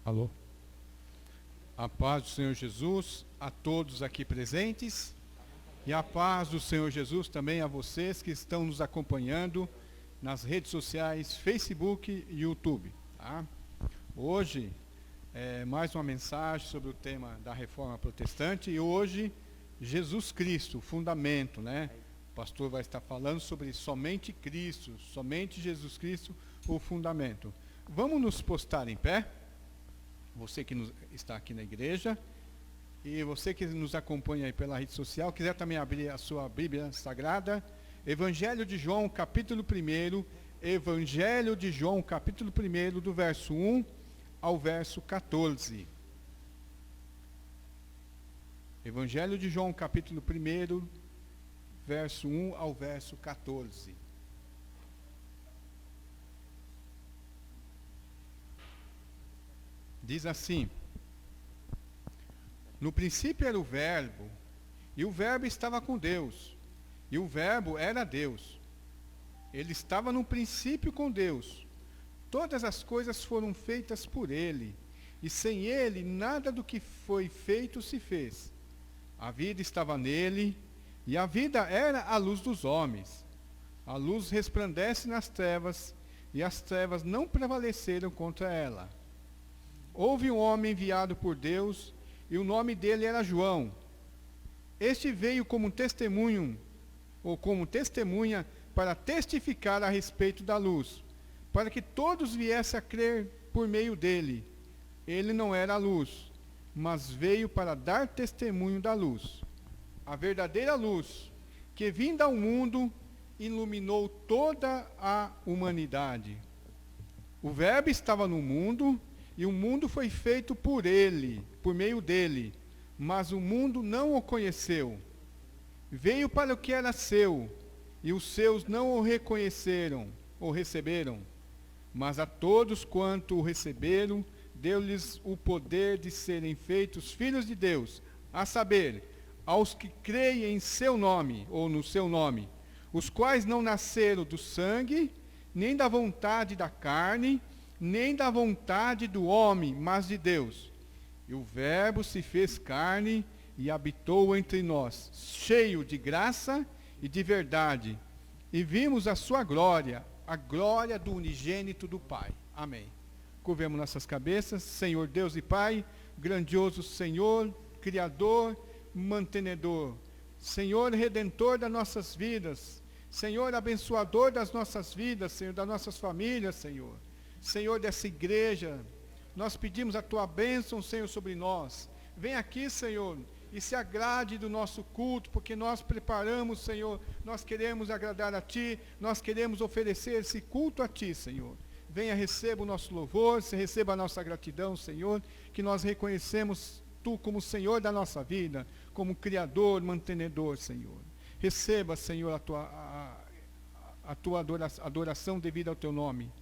Alô? A paz do Senhor Jesus a todos aqui presentes e a paz do Senhor Jesus também a vocês que estão nos acompanhando nas redes sociais, Facebook e YouTube. Tá? Hoje é mais uma mensagem sobre o tema da Reforma Protestante e hoje Jesus Cristo, o fundamento, né? O pastor vai estar falando sobre somente Cristo, somente Jesus Cristo, o fundamento. Vamos nos postar em pé? Você que está aqui na igreja e você que nos acompanha aí pela rede social, quiser também abrir a sua Bíblia Sagrada, Evangelho de João, capítulo 1, Evangelho de João, capítulo 1, do verso 1 ao verso 14. Evangelho de João, capítulo 1, verso 1 ao verso 14. Diz assim: no princípio era o Verbo, e o Verbo estava com Deus, e o Verbo era Deus. Ele estava no princípio com Deus. Todas as coisas foram feitas por ele, e sem ele nada do que foi feito se fez. A vida estava nele, e a vida era a luz dos homens. A luz resplandece nas trevas, e as trevas não prevaleceram contra ela. Houve um homem enviado por Deus, e o nome dele era João. Este veio como testemunho, ou como testemunha, para testificar a respeito da luz, para que todos viessem a crer por meio dele. Ele não era a luz, mas veio para dar testemunho da luz. A verdadeira luz, que vinda ao mundo, iluminou toda a humanidade. O Verbo estava no mundo, e o mundo foi feito por ele, por meio dele, mas o mundo não o conheceu. Veio para o que era seu, e os seus não o reconheceram, ou receberam. Mas a todos quanto o receberam, deu-lhes o poder de serem feitos filhos de Deus, a saber, aos que creem em seu nome, ou no seu nome, os quais não nasceram do sangue, nem da vontade da carne, nem da vontade do homem, mas de Deus. E o Verbo se fez carne e habitou entre nós, cheio de graça e de verdade. E vimos a sua glória, a glória do unigênito do Pai. Amém. Curvemos nossas cabeças. Senhor Deus e Pai, grandioso Senhor, Criador, mantenedor, Senhor Redentor das nossas vidas, Senhor abençoador das nossas vidas, Senhor, das nossas famílias, Senhor. Senhor dessa igreja, nós pedimos a Tua bênção, Senhor, sobre nós. Vem aqui, Senhor, e se agrade do nosso culto, porque nós preparamos, Senhor, nós queremos agradar a Ti, nós queremos oferecer esse culto a Ti, Senhor. Venha, receba o nosso louvor, receba a nossa gratidão, Senhor, que nós reconhecemos Tu como Senhor da nossa vida, como Criador, mantenedor, Senhor. Receba, Senhor, a Tua adoração devida ao Teu nome.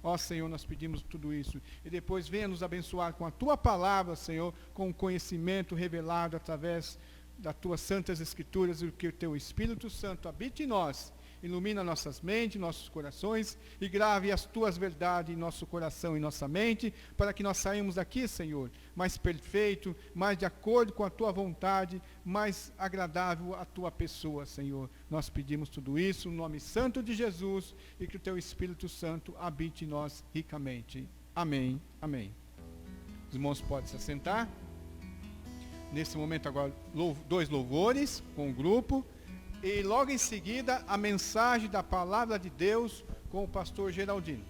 Ó Senhor, nós pedimos tudo isso. E depois venha nos abençoar com a Tua palavra, Senhor, com o conhecimento revelado através das Tuas santas Escrituras, e que o Teu Espírito Santo habite em nós, ilumina nossas mentes, nossos corações, e grave as Tuas verdades em nosso coração e nossa mente, para que nós saímos daqui, Senhor, mais perfeito, mais de acordo com a Tua vontade, mais agradável à Tua pessoa, Senhor. Nós pedimos tudo isso no nome santo de Jesus, e que o Teu Espírito Santo habite em nós ricamente. Amém, amém. Os irmãos podem se assentar. Nesse momento agora, 2 louvores com o grupo, e logo em seguida a mensagem da palavra de Deus com o pastor Geraldino.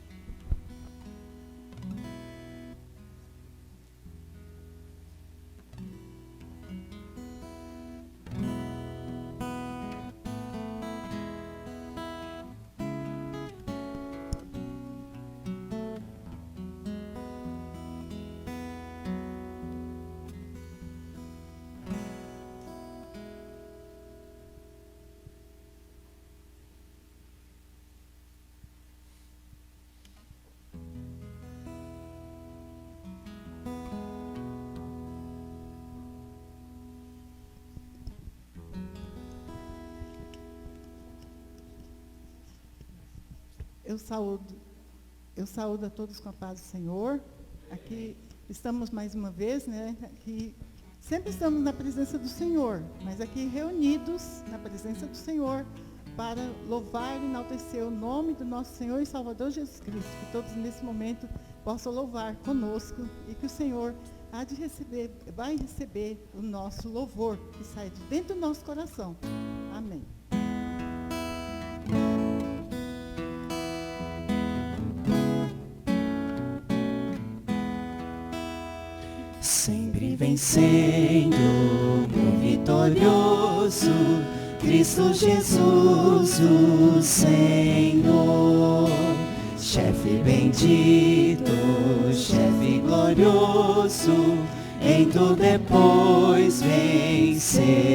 Eu saúdo a todos com a paz do Senhor. Aqui estamos mais uma vez, né, aqui, sempre estamos na presença do Senhor, mas aqui reunidos na presença do Senhor para louvar e enaltecer o nome do nosso Senhor e Salvador Jesus Cristo. Que todos nesse momento possam louvar conosco e que o Senhor vai receber o nosso louvor que sai de dentro do nosso coração. Amém. Sempre vencendo, muito vitorioso, Cristo Jesus, o Senhor. Chefe bendito, chefe glorioso, em tu depois vencedor.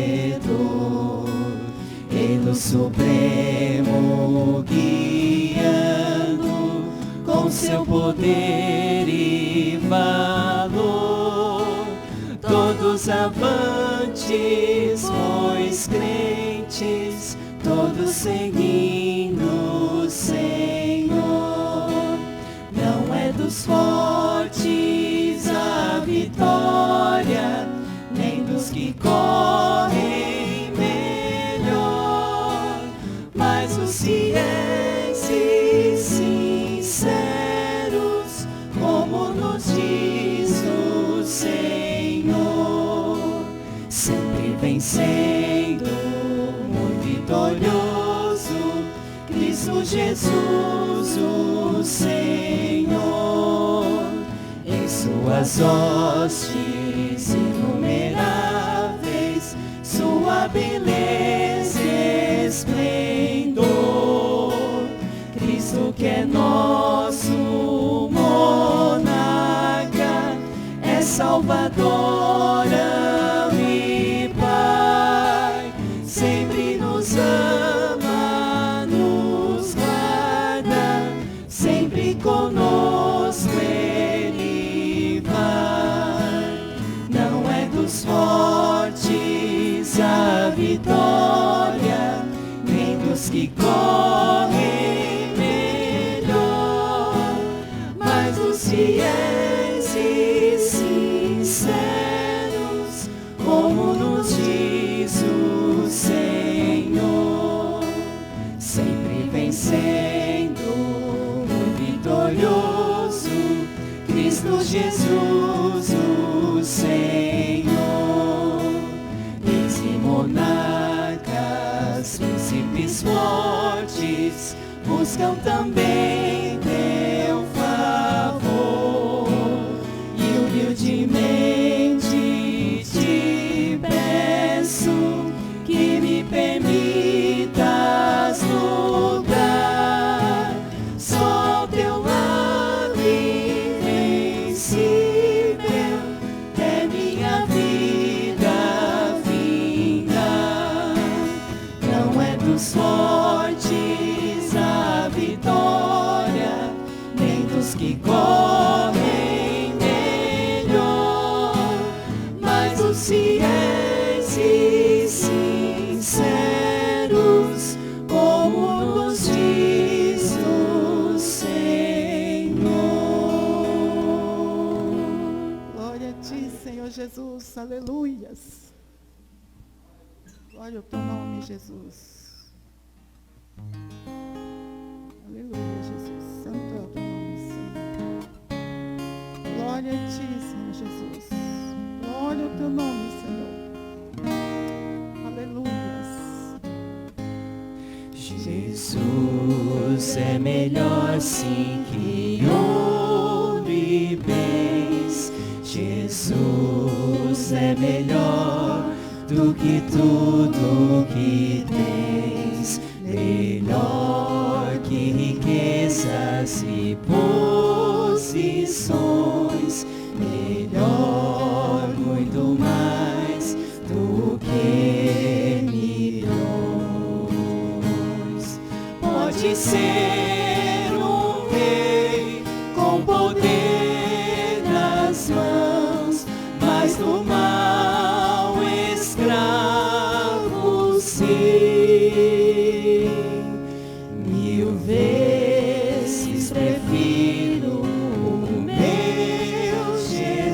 Ele o supremo guiando, com seu poder e valor. Todos avantes, pois crentes, todos seguindo o Senhor. Não é dos fortes a vitória, nem dos que correm melhor, mas os fiéis e sinceros, como nos diz o Senhor, sempre vencendo, muito vitorioso, Cristo Jesus, o Senhor. Em suas hostes inumeráveis, sua beleza e esplendor, Cristo que é nosso monarca, é Salvador, e Pai, sempre nos ama, nos guarda, sempre conosco Ele vai. Não é dos fortes a vitória, nem dos que correm melhor, mas dos fiéis e sinceros, como nos diz o Senhor. Sempre vencendo, muito vitorioso, Cristo Jesus, o Senhor. Reis e monarcas, príncipes fortes, buscam também teu favor, e humildemente te peço que me permitas lutar só ao teu lado invencível, é minha vida vinda. Não é dos fortes a vitória, nem dos que correm melhor, mas os fiéis e sinceros, como nos diz o Senhor. Glória a ti, Senhor Jesus. Aleluias. Glória ao teu nome, Jesus. Aleluia, Jesus. Santo é o teu nome, Senhor. Glória a ti, Senhor Jesus. Glória ao teu nome, Senhor. Aleluias. Jesus é melhor sim que ouro e bens. Jesus é melhor do que tudo que tens. Melhor que riquezas e posições. Melhor, muito mais do que milhões. Pode ser um rei com poder nas mãos, mas do mal escravo sim. 1000 vezes prefiro o meu Jesus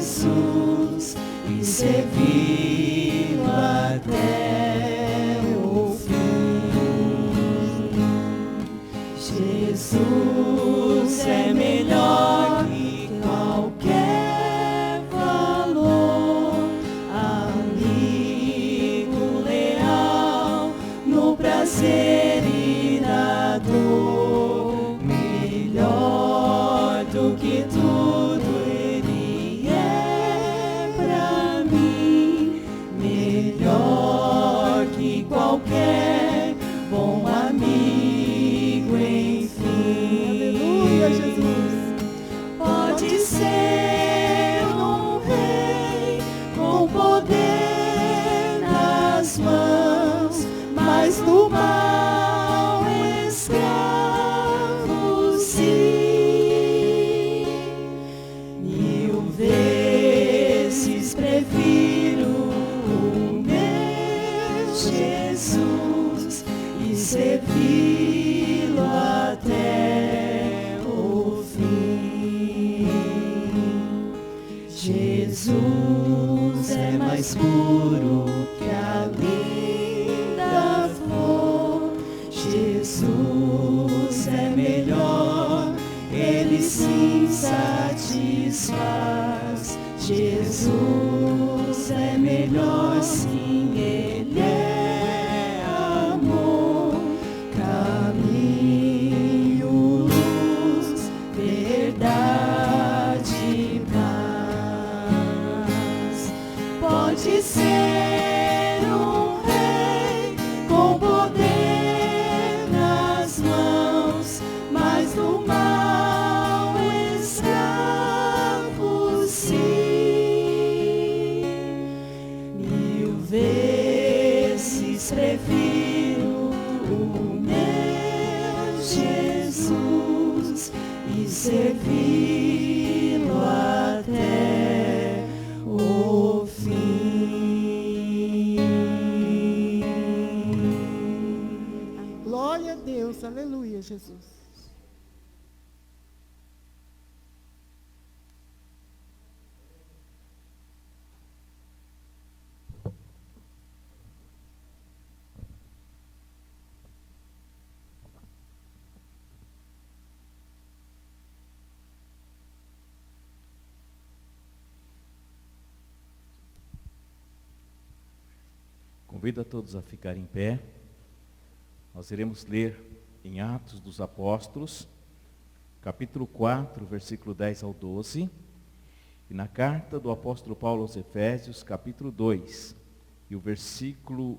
Jesus, e servi-lo até o fim. Jesus é mais puro que a linda flor. Jesus é melhor, Ele sim satisfaz. Jesus é melhor, sim, Ele é amor, caminho, luz, verdade e paz. Pode ser um rei com poder nas mãos, mas do mal escravo, sim. Mil vezes prefiro o meu Jesus e servi-lo até o fim. Glória a Deus, aleluia, Jesus. Convido a todos a ficar em pé. Nós iremos ler em Atos dos Apóstolos, capítulo 4, versículo 10 ao 12, e na carta do apóstolo Paulo aos Efésios, capítulo 2, e o versículo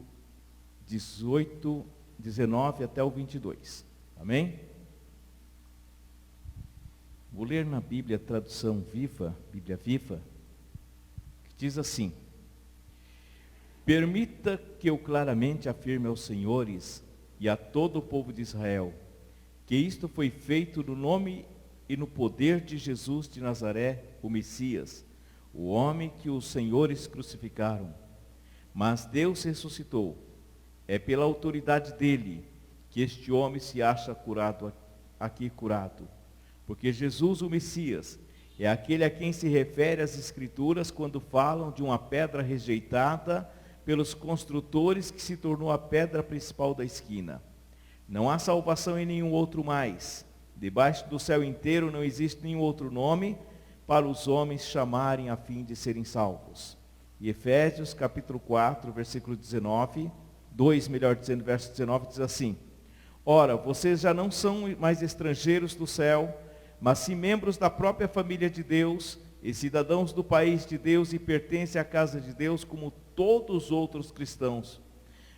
19 até o 22. Amém? Vou ler na Bíblia, tradução viva, Bíblia viva, que diz assim: permita que eu claramente afirme aos senhores e a todo o povo de Israel, que isto foi feito no nome e no poder de Jesus de Nazaré, o Messias, o homem que os senhores crucificaram. Mas Deus ressuscitou. É pela autoridade dele que este homem se acha aqui curado. Porque Jesus, o Messias, é aquele a quem se refere as Escrituras quando falam de uma pedra rejeitada pelos construtores, que se tornou a pedra principal da esquina. Não há salvação em nenhum outro mais. Debaixo do céu inteiro não existe nenhum outro nome para os homens chamarem a fim de serem salvos. E Efésios capítulo 4, versículo 19, 2, melhor dizendo, verso 19, diz assim: ora, vocês já não são mais estrangeiros do céu, mas sim membros da própria família de Deus, e cidadãos do país de Deus, e pertencem à casa de Deus como todos os outros cristãos.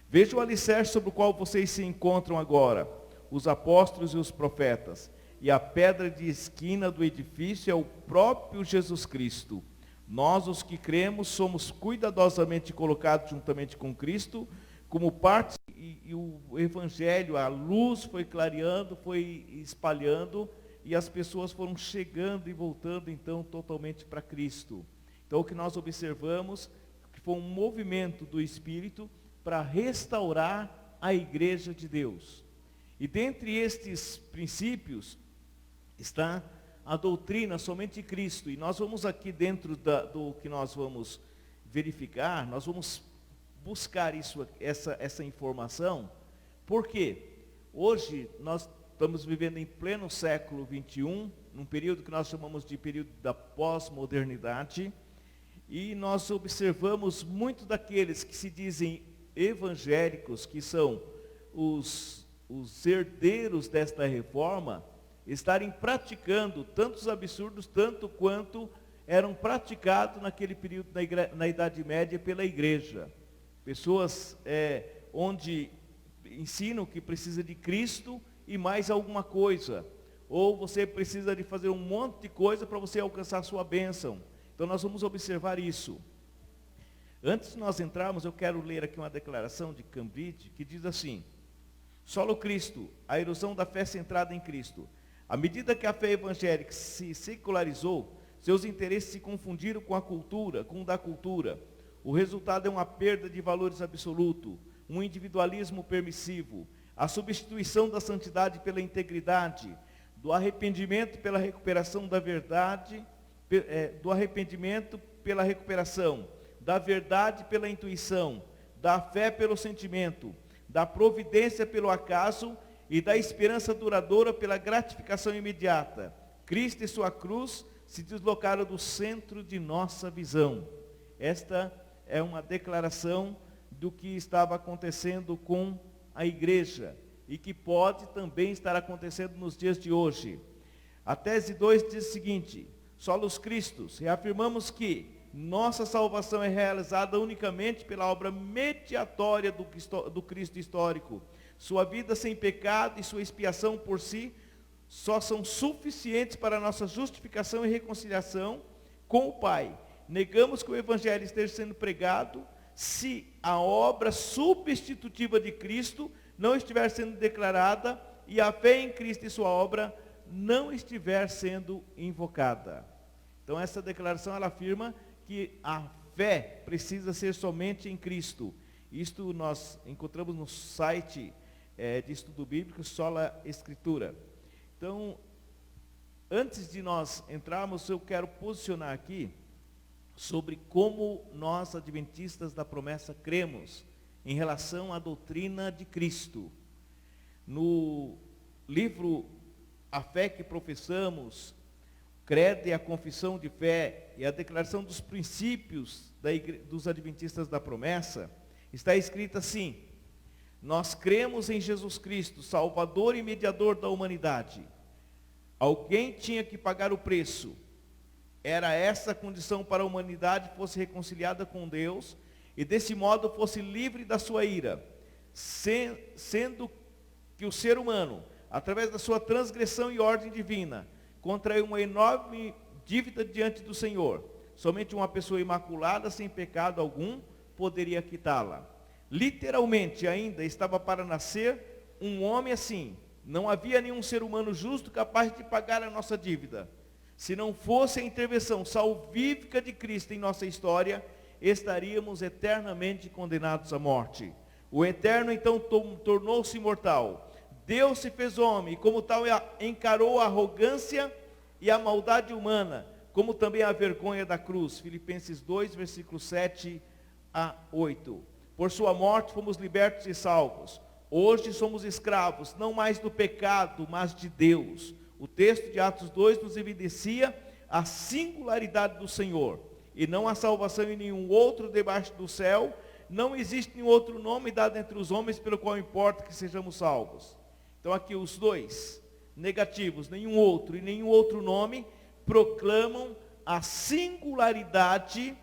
Veja o alicerce sobre o qual vocês se encontram agora, os apóstolos e os profetas, e a pedra de esquina do edifício é o próprio Jesus Cristo. Nós, os que cremos, somos cuidadosamente colocados juntamente com Cristo, como parte, e o Evangelho, a luz foi clareando, foi espalhando, e as pessoas foram chegando e voltando, então, totalmente para Cristo. Então, o que nós observamos foi um movimento do Espírito para restaurar a igreja de Deus. E dentre estes princípios está a doutrina somente Cristo. E nós vamos aqui dentro do que nós vamos verificar, nós vamos buscar essa informação. Por quê? Hoje nós estamos vivendo em pleno século XXI, num período que nós chamamos de período da pós-modernidade, e nós observamos muito daqueles que se dizem evangélicos, que são os herdeiros desta reforma, estarem praticando tantos absurdos, tanto quanto eram praticados naquele período na Idade Média pela igreja. Pessoas onde ensinam que precisa de Cristo e mais alguma coisa, ou você precisa de fazer um monte de coisa para você alcançar a sua bênção. Então nós vamos observar isso. Antes de nós entrarmos, eu quero ler aqui uma declaração de Cambridge, que diz assim: solo Cristo, a erosão da fé centrada em Cristo. À medida que a fé evangélica se secularizou, seus interesses se confundiram com a cultura, com o da cultura. O resultado é uma perda de valores absolutos. um individualismo permissivo, a substituição da santidade pela integridade, do arrependimento pela recuperação da verdade, do arrependimento pela recuperação, da verdade pela intuição, da fé pelo sentimento, da providência pelo acaso e da esperança duradoura pela gratificação imediata. Cristo e sua cruz se deslocaram do centro de nossa visão. Esta é uma declaração do que estava acontecendo com a igreja e que pode também estar acontecendo nos dias de hoje. A tese 2 diz o seguinte: solos Christus, reafirmamos que nossa salvação é realizada unicamente pela obra mediatória do Cristo histórico. Sua vida sem pecado e sua expiação por si só são suficientes para a nossa justificação e reconciliação com o Pai. Negamos que o Evangelho esteja sendo pregado se a obra substitutiva de Cristo não estiver sendo declarada e a fé em Cristo e sua obra não estiver sendo invocada. Então essa declaração ela afirma que a fé precisa ser somente em Cristo. Isto nós encontramos no site de estudo bíblico Sola Escritura. Então, antes de nós entrarmos, eu quero posicionar aqui sobre como nós, adventistas da promessa, cremos em relação à doutrina de Cristo. No livro A Fé que Professamos, Credo e a Confissão de Fé e a Declaração dos Princípios dos Adventistas da Promessa, está escrito assim: nós cremos em Jesus Cristo, Salvador e Mediador da humanidade. Alguém tinha que pagar o preço. Era essa a condição para a humanidade fosse reconciliada com Deus e desse modo fosse livre da sua ira, sendo que o ser humano, através da sua transgressão e ordem divina, contraiu uma enorme dívida diante do Senhor. Somente uma pessoa imaculada, sem pecado algum, poderia quitá-la. Literalmente ainda estava para nascer um homem assim. Não havia nenhum ser humano justo capaz de pagar a nossa dívida. Se não fosse a intervenção salvífica de Cristo em nossa história, estaríamos eternamente condenados à morte. O Eterno então tornou-se mortal. Deus se fez homem e como tal encarou a arrogância e a maldade humana, como também a vergonha da cruz. Filipenses 2, versículos 7 a 8. Por sua morte fomos libertos e salvos. Hoje somos escravos, não mais do pecado, mas de Deus. O texto de Atos 2 nos evidencia a singularidade do Senhor. E não há salvação em nenhum outro debaixo do céu. Não existe nenhum outro nome dado entre os homens pelo qual importa que sejamos salvos. Então aqui os dois negativos, nenhum outro e nenhum outro nome, proclamam a singularidade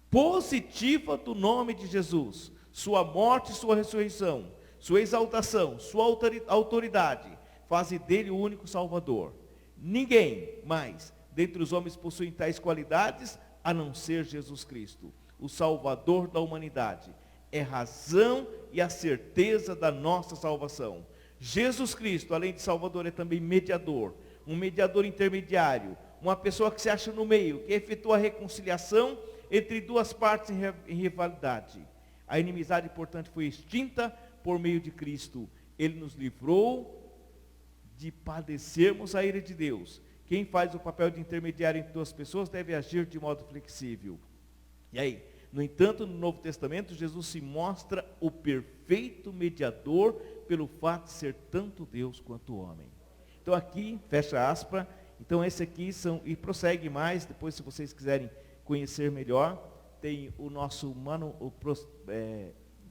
positiva do nome de Jesus. Sua morte e sua ressurreição, sua exaltação, sua autoridade, fazem dele o único Salvador. Ninguém mais dentre os homens possui tais qualidades, a não ser Jesus Cristo, o Salvador da humanidade. É razão e a certeza da nossa salvação. Jesus Cristo, além de Salvador, é também mediador, um mediador intermediário, uma pessoa que se acha no meio, que efetua a reconciliação entre duas partes em rivalidade. A inimizade, portanto, foi extinta por meio de Cristo. Ele nos livrou de padecermos a ira de Deus. Quem faz o papel de intermediário entre duas pessoas deve agir de modo flexível. E aí, no entanto, no Novo Testamento, Jesus se mostra o perfeito mediador pelo fato de ser tanto Deus quanto homem. Então aqui, fecha aspas, então esse aqui são, e prossegue mais, depois se vocês quiserem conhecer melhor, tem o nosso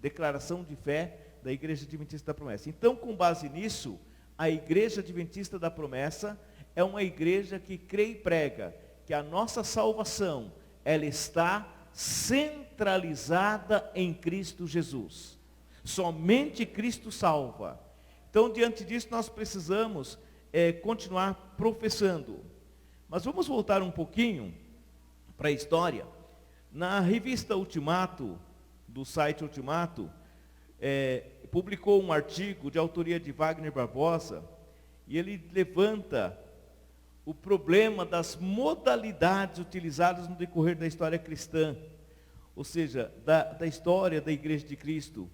declaração de fé da Igreja Adventista da Promessa. Então, com base nisso, a Igreja Adventista da Promessa é uma igreja que crê e prega que a nossa salvação, ela está centralizada em Cristo Jesus. Somente Cristo salva. Então, diante disso, nós precisamos continuar professando. Mas vamos voltar um pouquinho para a história. Na revista Ultimato, do site Ultimato, publicou um artigo de autoria de Wagner Barbosa, e ele levanta o problema das modalidades utilizadas no decorrer da história cristã, ou seja, da história da Igreja de Cristo.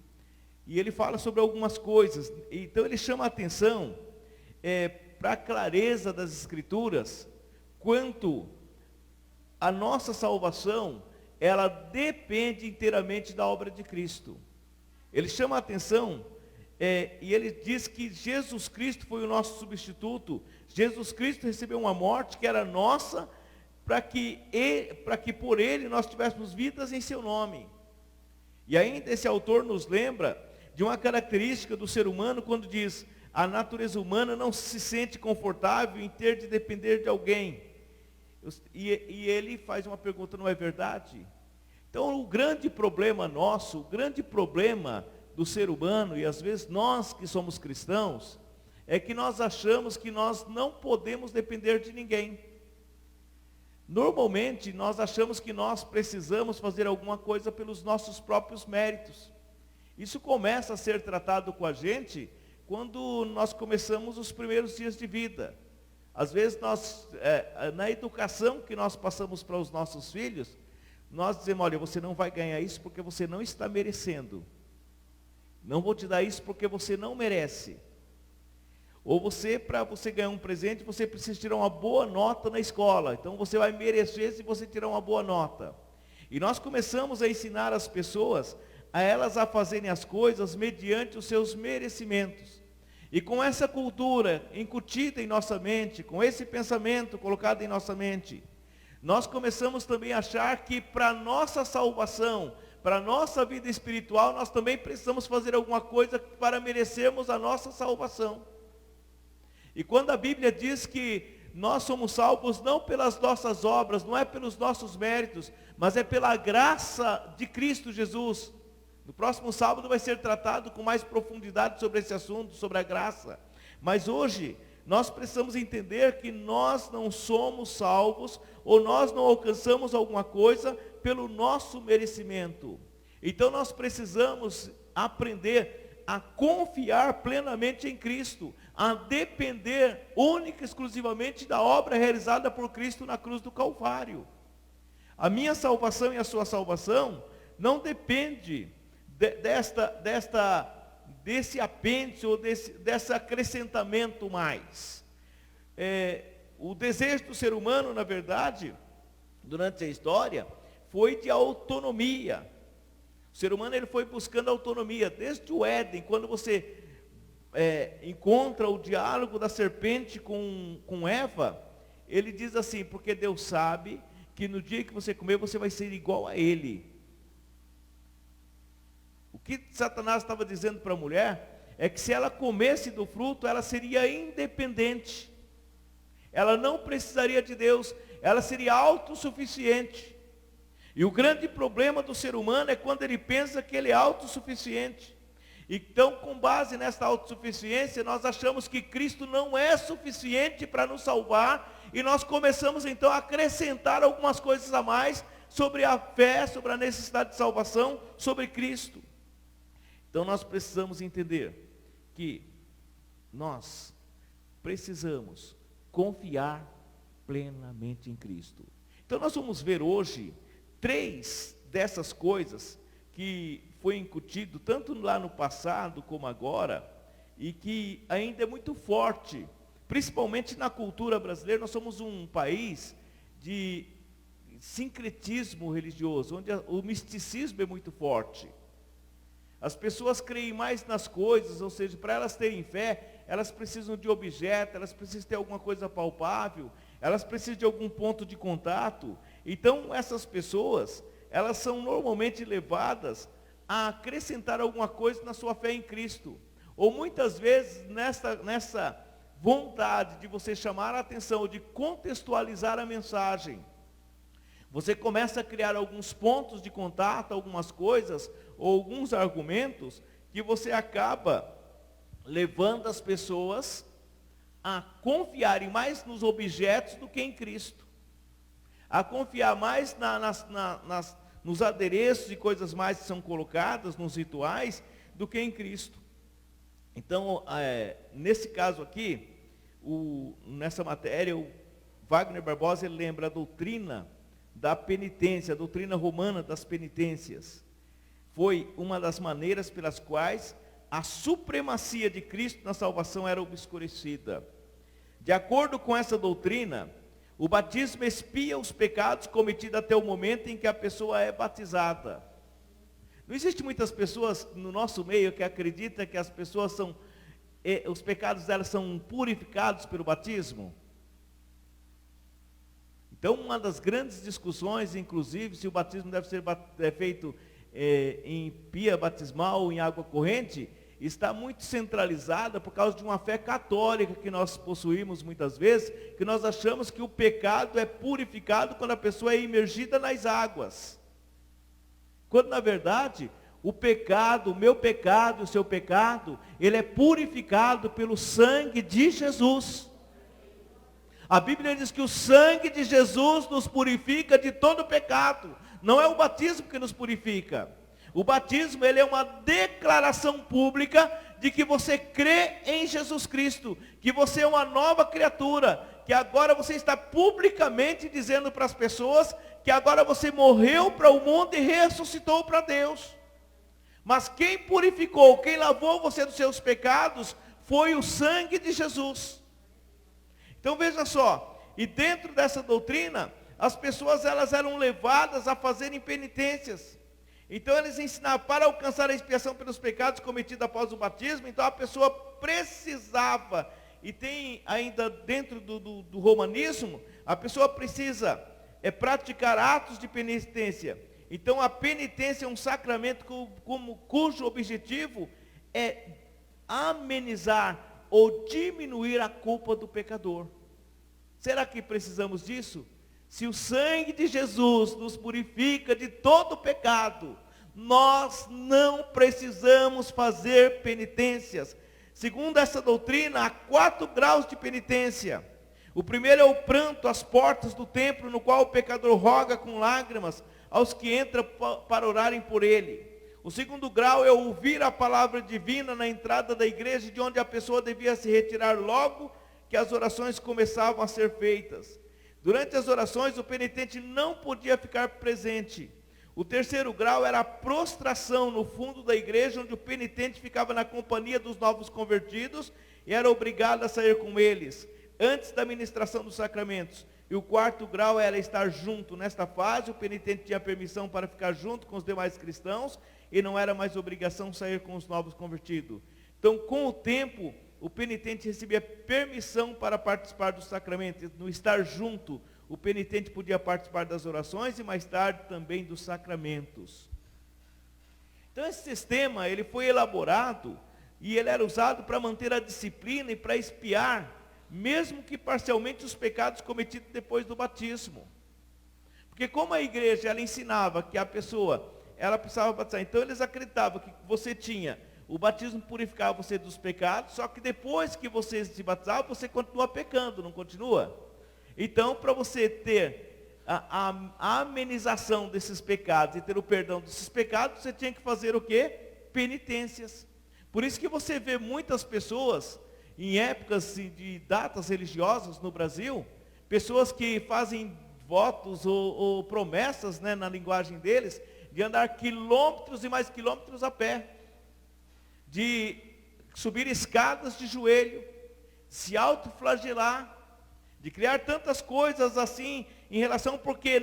e ele fala sobre algumas coisas. Então ele chama a atenção para a clareza das Escrituras, quanto a nossa salvação, ela depende inteiramente da obra de Cristo. Ele chama a atenção, e ele diz que Jesus Cristo foi o nosso substituto. Jesus Cristo recebeu uma morte que era nossa, para que por ele nós tivéssemos vidas em seu nome. E ainda esse autor nos lembra de uma característica do ser humano, quando diz: a natureza humana não se sente confortável em ter de depender de alguém. E ele faz uma pergunta: não é verdade? Então o grande problema nosso, o grande problema do ser humano, e às vezes nós que somos cristãos, é que nós achamos que nós não podemos depender de ninguém. Normalmente nós achamos que nós precisamos fazer alguma coisa pelos nossos próprios méritos. Isso começa a ser tratado com a gente quando nós começamos os primeiros dias de vida. Às vezes na educação que nós passamos para os nossos filhos, nós dizemos: olha, você não vai ganhar isso porque você não está merecendo. Não vou te dar isso porque você não merece. Ou para você ganhar um presente, você precisa tirar uma boa nota na escola. Então você vai merecer se você tirar uma boa nota. E nós começamos a ensinar as pessoas a fazerem as coisas mediante os seus merecimentos. E com essa cultura incutida em nossa mente, com esse pensamento colocado em nossa mente, nós começamos também a achar que para a nossa salvação, para a nossa vida espiritual, nós também precisamos fazer alguma coisa para merecermos a nossa salvação. E quando a Bíblia diz que nós somos salvos não pelas nossas obras, não é pelos nossos méritos, mas é pela graça de Cristo Jesus. No próximo sábado vai ser tratado com mais profundidade sobre esse assunto, sobre a graça. Mas hoje nós precisamos entender que nós não somos salvos, ou nós não alcançamos alguma coisa pelo nosso merecimento. Então nós precisamos aprender a confiar plenamente em Cristo, a depender única e exclusivamente da obra realizada por Cristo na cruz do Calvário. A minha salvação e a sua salvação não depende desse apêndice ou desse acrescentamento mais. O desejo do ser humano, na verdade, durante a história, foi de autonomia. O ser humano ele foi buscando autonomia, desde o Éden, quando você encontra o diálogo da serpente com Eva, ele diz assim: porque Deus sabe que no dia que você comer, você vai ser igual a Ele. O que Satanás estava dizendo para a mulher é que se ela comesse do fruto, ela seria independente. Ela não precisaria de Deus, ela seria autossuficiente. E o grande problema do ser humano é quando ele pensa que ele é autossuficiente. Então, com base nessa autossuficiência, nós achamos que Cristo não é suficiente para nos salvar, e nós começamos então a acrescentar algumas coisas a mais sobre a fé, sobre a necessidade de salvação, sobre Cristo. Então nós precisamos entender que nós precisamos confiar plenamente em Cristo. Então nós vamos ver hoje 3 dessas coisas que foi incutido tanto lá no passado como agora, e que ainda é muito forte, principalmente na cultura brasileira. Nós somos um país de sincretismo religioso, onde o misticismo é muito forte. As pessoas creem mais nas coisas, ou seja, para elas terem fé, elas precisam de objeto, elas precisam ter alguma coisa palpável, elas precisam de algum ponto de contato. Então essas pessoas, elas são normalmente levadas a acrescentar alguma coisa na sua fé em Cristo. Ou muitas vezes nessa vontade de você chamar a atenção, de contextualizar a mensagem, você começa a criar alguns pontos de contato, algumas coisas, ou alguns argumentos, que você acaba levando as pessoas a confiarem mais nos objetos do que em Cristo. A confiar mais nos adereços e coisas mais que são colocadas, nos rituais, do que em Cristo. Então, nesse caso aqui, nessa matéria, o Wagner Barbosa ele lembra a doutrina da penitência, a doutrina romana das penitências. foi uma das maneiras pelas quais a supremacia de Cristo na salvação era obscurecida. De acordo com essa doutrina, o batismo expia os pecados cometidos até o momento em que a pessoa é batizada. Não existe muitas pessoas no nosso meio que acreditam que as pessoas são, os pecados delas são purificados pelo batismo? Então, uma das grandes discussões, inclusive, se o batismo deve ser feito em pia batismal ou em água corrente, está muito centralizada por causa de uma fé católica que nós possuímos muitas vezes, que nós achamos que o pecado é purificado quando a pessoa é imergida nas águas. Quando na verdade, o pecado, o meu pecado, o seu pecado, ele é purificado pelo sangue de Jesus. A Bíblia diz que o sangue de Jesus nos purifica de todo pecado. Não é o batismo que nos purifica. O batismo, ele é uma declaração pública de que você crê em Jesus Cristo, que você é uma nova criatura, que agora você está publicamente dizendo para as pessoas que agora você morreu para o mundo e ressuscitou para Deus. Mas quem purificou, quem lavou você dos seus pecados, foi o sangue de Jesus. Então veja só, e dentro dessa doutrina, as pessoas elas eram levadas a fazerem penitências. Então eles ensinavam, para alcançar a expiação pelos pecados cometidos após o batismo, então a pessoa precisava, e tem ainda dentro do romanismo, a pessoa precisa praticar atos de penitência. Então a penitência é um sacramento cujo objetivo é amenizar ou diminuir a culpa do pecador. Será que precisamos disso? Se o sangue de Jesus nos purifica de todo pecado, nós não precisamos fazer penitências. Segundo essa doutrina, há 4 graus de penitência. O primeiro é o pranto às portas do templo, no qual o pecador roga com lágrimas aos que entram para orarem por ele. O segundo grau é ouvir a palavra divina na entrada da igreja, de onde a pessoa devia se retirar logo que as orações começavam a ser feitas. Durante as orações, o penitente não podia ficar presente. O terceiro grau era a prostração no fundo da igreja, onde o penitente ficava na companhia dos novos convertidos e era obrigado a sair com eles, antes da ministração dos sacramentos. E o quarto grau era estar junto. Nesta fase, o penitente tinha permissão para ficar junto com os demais cristãos e não era mais obrigação sair com os novos convertidos. Então, com o tempo, o penitente recebia permissão para participar dos sacramentos. No estar junto, o penitente podia participar das orações e mais tarde também dos sacramentos. Então esse sistema, ele foi elaborado e ele era usado para manter a disciplina e para expiar, mesmo que parcialmente, os pecados cometidos depois do batismo. Porque como a igreja, ela ensinava que a pessoa, ela precisava batizar, então eles acreditavam que você tinha o batismo purificava você dos pecados, só que depois que você se batizava, você continua pecando, não continua? Então, para você ter a amenização desses pecados e ter o perdão desses pecados, você tinha que fazer o quê? Penitências. Por isso que você vê muitas pessoas, em épocas de datas religiosas no Brasil, pessoas que fazem votos ou promessas, né, na linguagem deles, de andar quilômetros e mais quilômetros a pé, de subir escadas de joelho, se autoflagelar, de criar tantas coisas assim em relação, porque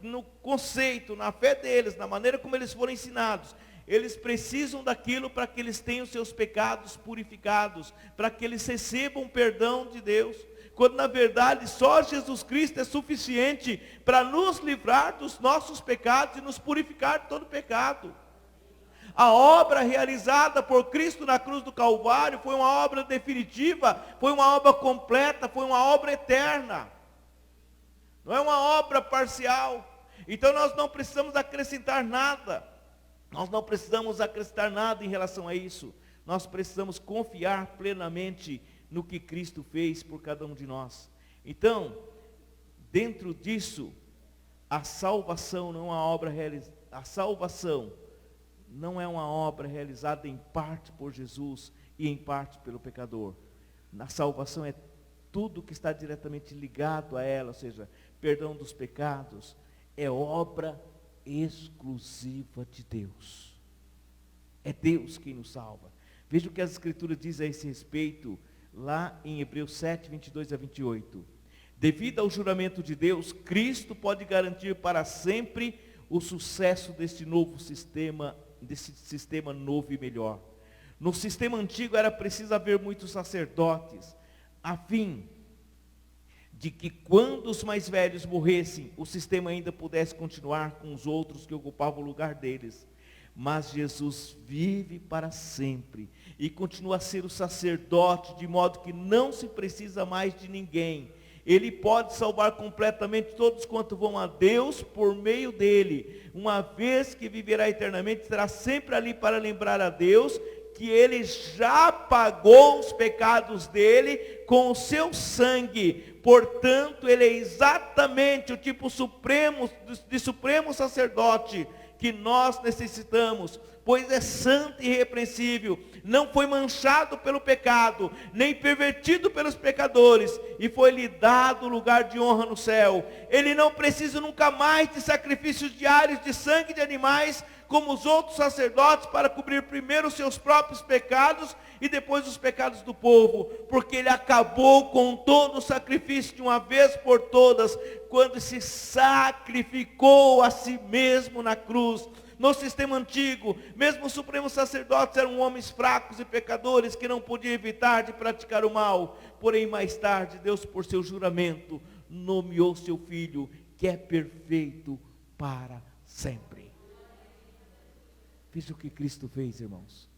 no conceito, na fé deles, na maneira como eles foram ensinados, eles precisam daquilo para que eles tenham seus pecados purificados, para que eles recebam perdão de Deus, quando na verdade só Jesus Cristo é suficiente para nos livrar dos nossos pecados e nos purificar de todo pecado. A obra realizada por Cristo na cruz do Calvário foi uma obra definitiva, foi uma obra completa, foi uma obra eterna. Não é uma obra parcial. Então nós não precisamos acrescentar nada. Nós não precisamos acrescentar nada em relação a isso. Nós precisamos confiar plenamente no que Cristo fez por cada um de nós. Então, dentro disso, a salvação não é uma obra realizada. A salvação não é uma obra realizada em parte por Jesus e em parte pelo pecador. A salvação é tudo que está diretamente ligado a ela, ou seja, perdão dos pecados, é obra exclusiva de Deus. É Deus quem nos salva. Veja o que as Escrituras dizem a esse respeito, lá em Hebreus 7, 22 a 28. Devido ao juramento de Deus, Cristo pode garantir para sempre o sucesso deste sistema novo e melhor. No sistema antigo era preciso haver muitos sacerdotes, a fim de que quando os mais velhos morressem, o sistema ainda pudesse continuar com os outros que ocupavam o lugar deles. Mas Jesus vive para sempre e continua a ser o sacerdote, de modo que não se precisa mais de ninguém. Ele pode salvar completamente todos quanto vão a Deus por meio dele. Uma vez que viverá eternamente, estará sempre ali para lembrar a Deus que ele já pagou os pecados dele com o seu sangue. Portanto, ele é exatamente o tipo supremo, de supremo sacerdote que nós necessitamos, pois é santo e irrepreensível, não foi manchado pelo pecado, nem pervertido pelos pecadores, e foi-lhe dado lugar de honra no céu. Ele não precisa nunca mais de sacrifícios diários de sangue de animais, como os outros sacerdotes, para cobrir primeiro os seus próprios pecados e depois os pecados do povo, porque ele acabou com todo o sacrifício de uma vez por todas, quando se sacrificou a si mesmo na cruz. No sistema antigo, mesmo os supremos sacerdotes eram homens fracos e pecadores que não podiam evitar de praticar o mal. Porém, mais tarde, Deus, por seu juramento, nomeou seu Filho, que é perfeito para sempre. Veja o que Cristo fez, irmãos.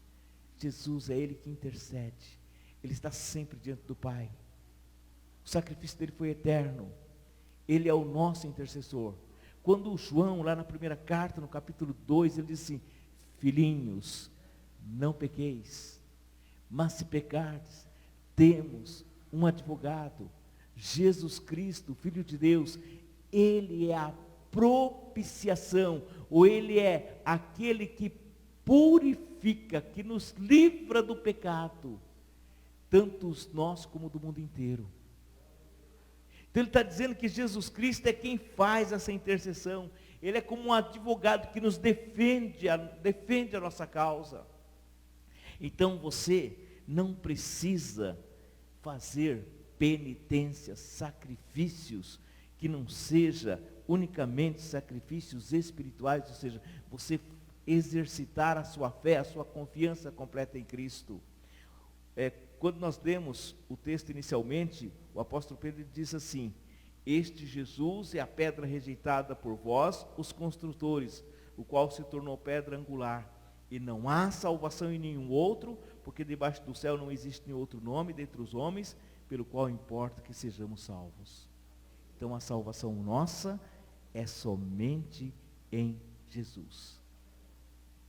Jesus é Ele que intercede. Ele está sempre diante do Pai. O sacrifício dele foi eterno. Ele é o nosso intercessor. Quando João, lá na primeira carta, no capítulo 2, ele diz assim: filhinhos, não pequeis, mas se pecardes, temos um advogado, Jesus Cristo, Filho de Deus. Ele é a propiciação, ou ele é aquele que purifica, que nos livra do pecado, tanto nós como do mundo inteiro. Então ele está dizendo que Jesus Cristo é quem faz essa intercessão. Ele é como um advogado que nos defende a nossa causa. Então você não precisa fazer penitências, sacrifícios, que não seja unicamente sacrifícios espirituais, ou seja, você exercitar a sua fé, a sua confiança completa em Cristo. Quando nós lemos o texto inicialmente, o apóstolo Pedro diz assim: este Jesus é a pedra rejeitada por vós, os construtores, o qual se tornou pedra angular. E não há salvação em nenhum outro, porque debaixo do céu não existe nenhum outro nome dentre os homens, pelo qual importa que sejamos salvos. Então a salvação nossa é somente em Jesus.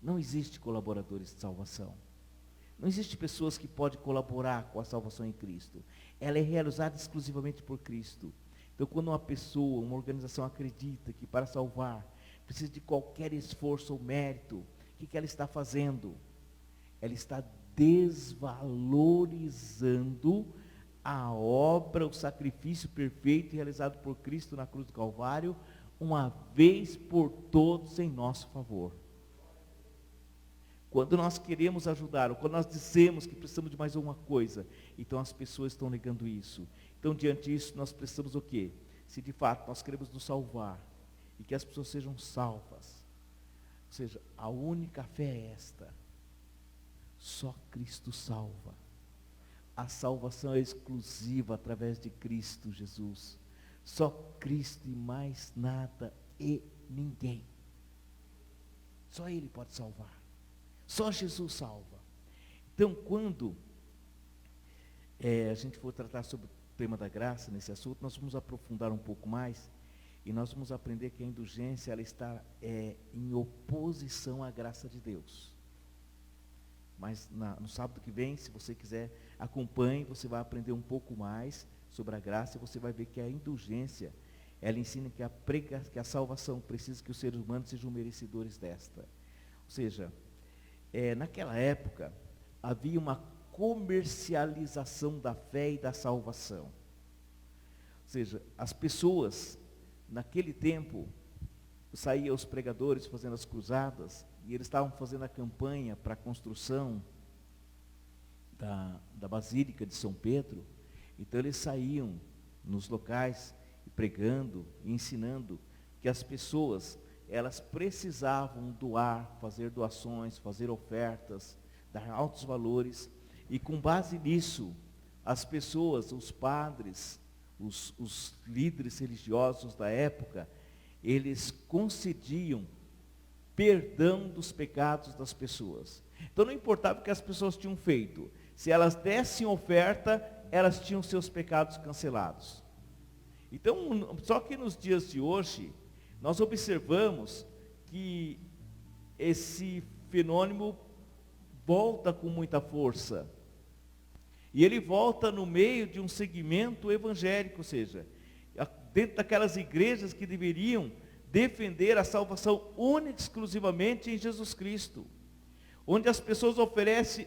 Não existe colaboradores de salvação. Não existe pessoas que podem colaborar com a salvação em Cristo. Ela é realizada exclusivamente por Cristo. Então, quando uma pessoa, uma organização acredita que para salvar precisa de qualquer esforço ou mérito, o que ela está fazendo? Ela está desvalorizando a obra, o sacrifício perfeito realizado por Cristo na cruz do Calvário, uma vez por todos em nosso favor. Quando nós queremos ajudar, ou quando nós dizemos que precisamos de mais alguma coisa, então as pessoas estão negando isso. Então, diante disso, nós precisamos o quê? Se de fato nós queremos nos salvar, e que as pessoas sejam salvas, ou seja, a única fé é esta: só Cristo salva. A salvação é exclusiva através de Cristo Jesus. Só Cristo e mais nada e ninguém. Só Ele pode salvar. Só Jesus salva. Então, quando a gente for tratar sobre o tema da graça, nesse assunto, nós vamos aprofundar um pouco mais, e nós vamos aprender que a indulgência, ela está em oposição à graça de Deus. Mas no sábado que vem, se você quiser, acompanhe, você vai aprender um pouco mais sobre a graça, e você vai ver que a indulgência, ela ensina que a salvação precisa que os seres humanos sejam merecedores desta. Ou seja, naquela época, havia uma comercialização da fé e da salvação. Ou seja, as pessoas, naquele tempo, saíam os pregadores fazendo as cruzadas, e eles estavam fazendo a campanha para a construção da Basílica de São Pedro. Então eles saíam nos locais pregando e ensinando que as pessoas, elas precisavam doar, fazer doações, fazer ofertas, dar altos valores, e com base nisso, as pessoas, os padres, os líderes religiosos da época, eles concediam perdão dos pecados das pessoas. Então não importava o que as pessoas tinham feito, se elas dessem oferta, elas tinham seus pecados cancelados. Então, só que nos dias de hoje, nós observamos que esse fenômeno volta com muita força. E ele volta no meio de um segmento evangélico, ou seja, dentro daquelas igrejas que deveriam defender a salvação única e exclusivamente em Jesus Cristo. Onde as pessoas oferecem,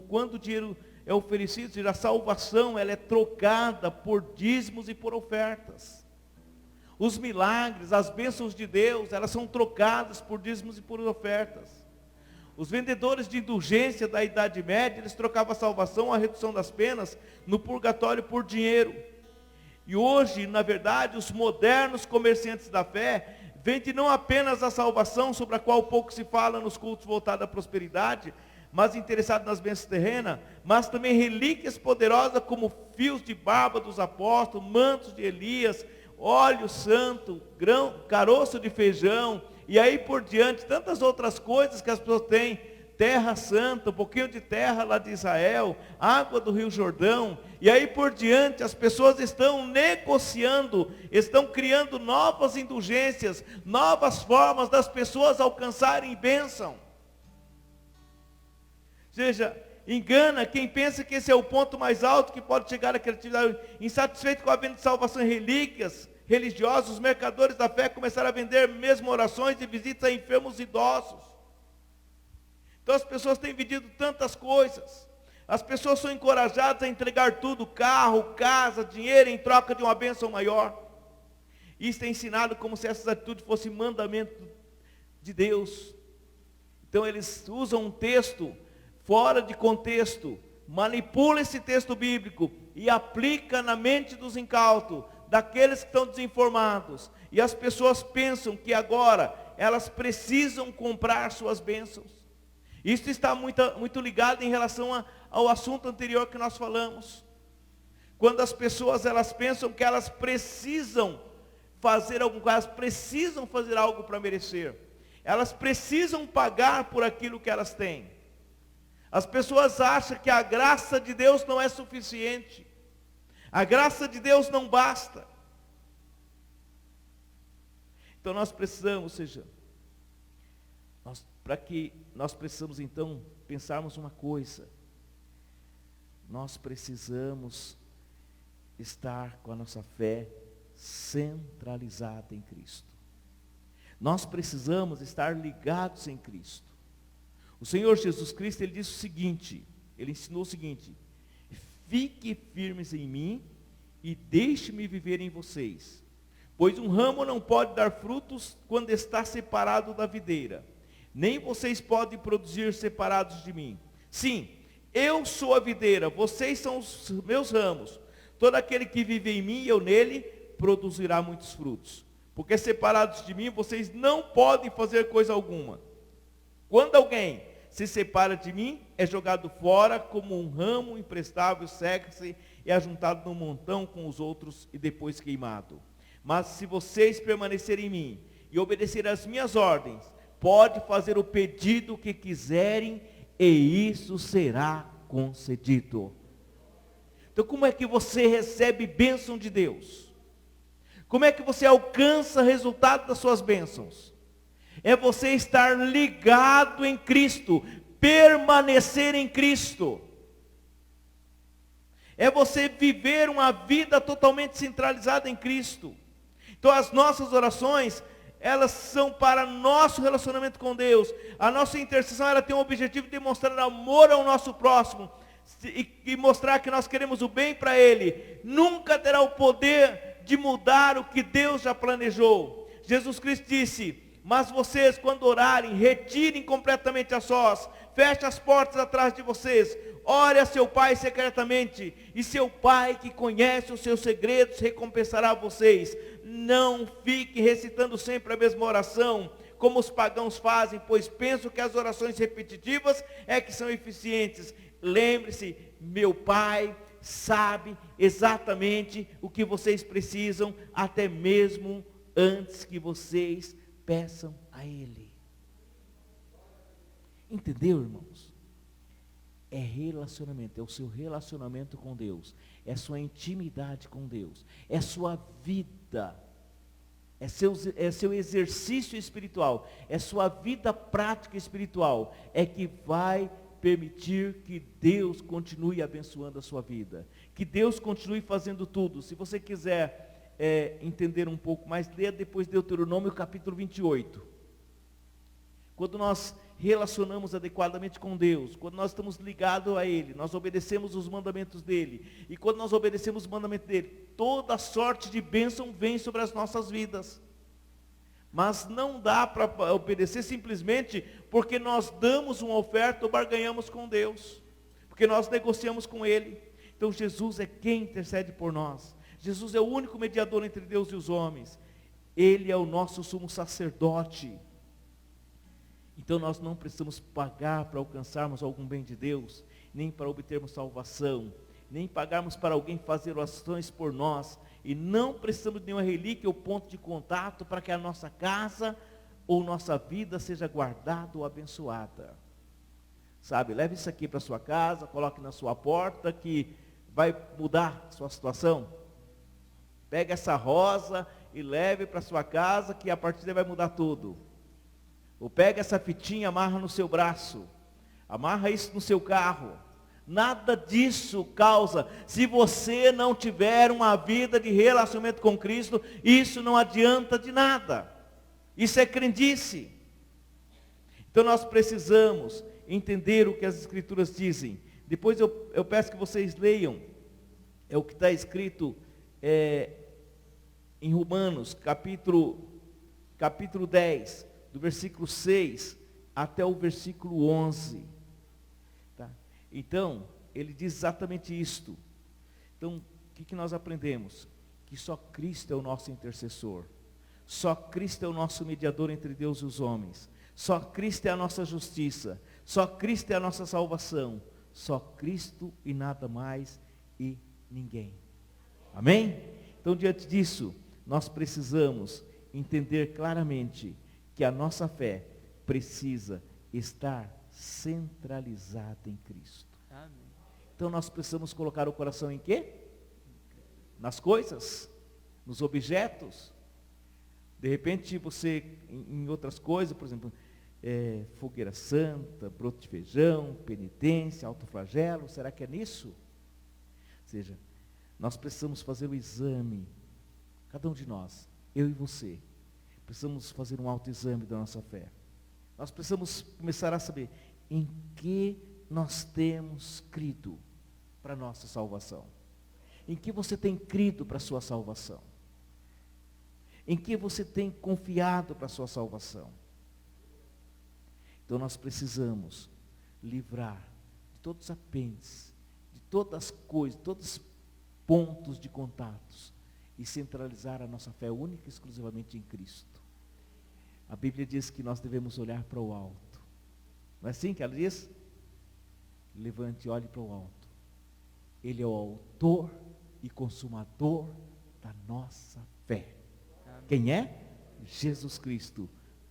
quando o dinheiro é oferecido, ou seja, a salvação ela é trocada por dízimos e por ofertas. Os milagres, as bênçãos de Deus, elas são trocadas por dízimos e por ofertas. Os vendedores de indulgência da Idade Média, eles trocavam a salvação, a redução das penas, no purgatório por dinheiro. E hoje, na verdade, os modernos comerciantes da fé vendem não apenas a salvação, sobre a qual pouco se fala nos cultos voltados à prosperidade, mas interessados nas bênçãos terrenas, mas também relíquias poderosas como fios de barba dos apóstolos, mantos de Elias, óleo santo, caroço de feijão, e aí por diante, tantas outras coisas que as pessoas têm, terra santa, um pouquinho de terra lá de Israel, água do Rio Jordão, e aí por diante as pessoas estão negociando, estão criando novas indulgências, novas formas das pessoas alcançarem bênção. Ou seja, engana quem pensa que esse é o ponto mais alto que pode chegar à criatividade. Insatisfeito com a venda de salvação e relíquias religiosas, os mercadores da fé começaram a vender mesmo orações e visitas a enfermos e idosos. Então as pessoas têm vendido tantas coisas. As pessoas são encorajadas a entregar tudo, carro, casa, dinheiro, em troca de uma bênção maior. Isso é ensinado como se essas atitudes fossem mandamento de Deus. Então eles usam um texto fora de contexto, manipula esse texto bíblico e aplica na mente dos incautos, daqueles que estão desinformados. E as pessoas pensam que agora elas precisam comprar suas bênçãos. Isso está muito ligado em relação ao assunto anterior que nós falamos. Quando as pessoas elas pensam que elas precisam fazer algo para merecer. Elas precisam pagar por aquilo que elas têm. As pessoas acham que a graça de Deus não é suficiente. A graça de Deus não basta. Então nós precisamos, ou seja, nós precisamos então pensarmos uma coisa. Nós precisamos estar com a nossa fé centralizada em Cristo. Nós precisamos estar ligados em Cristo. O Senhor Jesus Cristo, Ele disse o seguinte, Ele ensinou o seguinte: fique firmes em mim e deixe-me viver em vocês. Pois um ramo não pode dar frutos quando está separado da videira. Nem vocês podem produzir separados de mim. Sim, eu sou a videira, vocês são os meus ramos. Todo aquele que vive em mim e eu nele, produzirá muitos frutos. Porque separados de mim, vocês não podem fazer coisa alguma. Quando alguém se separa de mim, é jogado fora como um ramo imprestável, seca-se e é juntado num montão com os outros e depois queimado. Mas se vocês permanecerem em mim e obedecerem às minhas ordens, pode fazer o pedido que quiserem e isso será concedido. Então como é que você recebe bênção de Deus? Como é que você alcança resultado das suas bênçãos? É você estar ligado em Cristo, permanecer em Cristo. É você viver uma vida totalmente centralizada em Cristo. Então as nossas orações, elas são para nosso relacionamento com Deus. A nossa intercessão, ela tem o objetivo de demonstrar amor ao nosso próximo e mostrar que nós queremos o bem para ele. Nunca terá o poder de mudar o que Deus já planejou. Jesus Cristo disse: mas vocês, quando orarem, retirem completamente a sós, fechem as portas atrás de vocês, ore a seu pai secretamente, e seu pai que conhece os seus segredos recompensará vocês. Não fique recitando sempre a mesma oração, como os pagãos fazem, pois pensam que as orações repetitivas é que são eficientes. Lembre-se, meu pai sabe exatamente o que vocês precisam, até mesmo antes que vocês peçam a Ele. Entendeu, irmãos? É relacionamento, é o seu relacionamento com Deus, é sua intimidade com Deus, é sua vida, é seu exercício espiritual, é sua vida prática espiritual, é que vai permitir que Deus continue abençoando a sua vida, que Deus continue fazendo tudo. Se você quiser entender um pouco mais, leia depois Deuteronômio capítulo 28. Quando nós relacionamos adequadamente com Deus, quando nós estamos ligados a Ele, nós obedecemos os mandamentos dEle, e quando nós obedecemos os mandamentos dEle, toda sorte de bênção vem sobre as nossas vidas. Mas não dá para obedecer simplesmente porque nós damos uma oferta ou barganhamos com Deus, porque nós negociamos com Ele. Então Jesus é quem intercede por nós. Jesus é o único mediador entre Deus e os homens. Ele é o nosso sumo sacerdote. Então nós não precisamos pagar para alcançarmos algum bem de Deus, nem para obtermos salvação, nem pagarmos para alguém fazer orações por nós, e não precisamos de nenhuma relíquia ou ponto de contato para que a nossa casa ou nossa vida seja guardada ou abençoada. Sabe, leve isso aqui para sua casa, coloque na sua porta, que vai mudar a sua situação. Pega essa rosa e leve para sua casa, que a partir daí vai mudar tudo. Ou pega essa fitinha, amarra no seu braço, amarra isso no seu carro. Nada disso causa, se você não tiver uma vida de relacionamento com Cristo, isso não adianta de nada. Isso é crendice. Então nós precisamos entender o que as Escrituras dizem. Depois eu peço que vocês leiam, é o que está escrito em Romanos, capítulo 10, do versículo 6 até o versículo 11. Tá? Então, ele diz exatamente isto. Então, o que nós aprendemos? Que só Cristo é o nosso intercessor. Só Cristo é o nosso mediador entre Deus e os homens. Só Cristo é a nossa justiça. Só Cristo é a nossa salvação. Só Cristo e nada mais e ninguém. Amém? Então, diante disso, nós precisamos entender claramente que a nossa fé precisa estar centralizada em Cristo. Amém. Então nós precisamos colocar o coração em quê? Nas coisas, nos objetos. De repente você, em outras coisas, por exemplo, fogueira santa, broto de feijão, penitência, autoflagelo, será que é nisso? Ou seja, nós precisamos fazer o exame, cada um de nós, eu e você, precisamos fazer um autoexame da nossa fé. Nós precisamos começar a saber em que nós temos crido para a nossa salvação. Em que você tem crido para a sua salvação? Em que você tem confiado para a sua salvação? Então nós precisamos livrar de todos os apêndices, de todas as coisas, todos os pontos de contatos, e centralizar a nossa fé única e exclusivamente em Cristo. A Bíblia diz que nós devemos olhar para o alto. Não é assim que ela diz? Levante e olhe para o alto. Ele é o autor e consumador da nossa fé. Amém. Quem é? Jesus Cristo,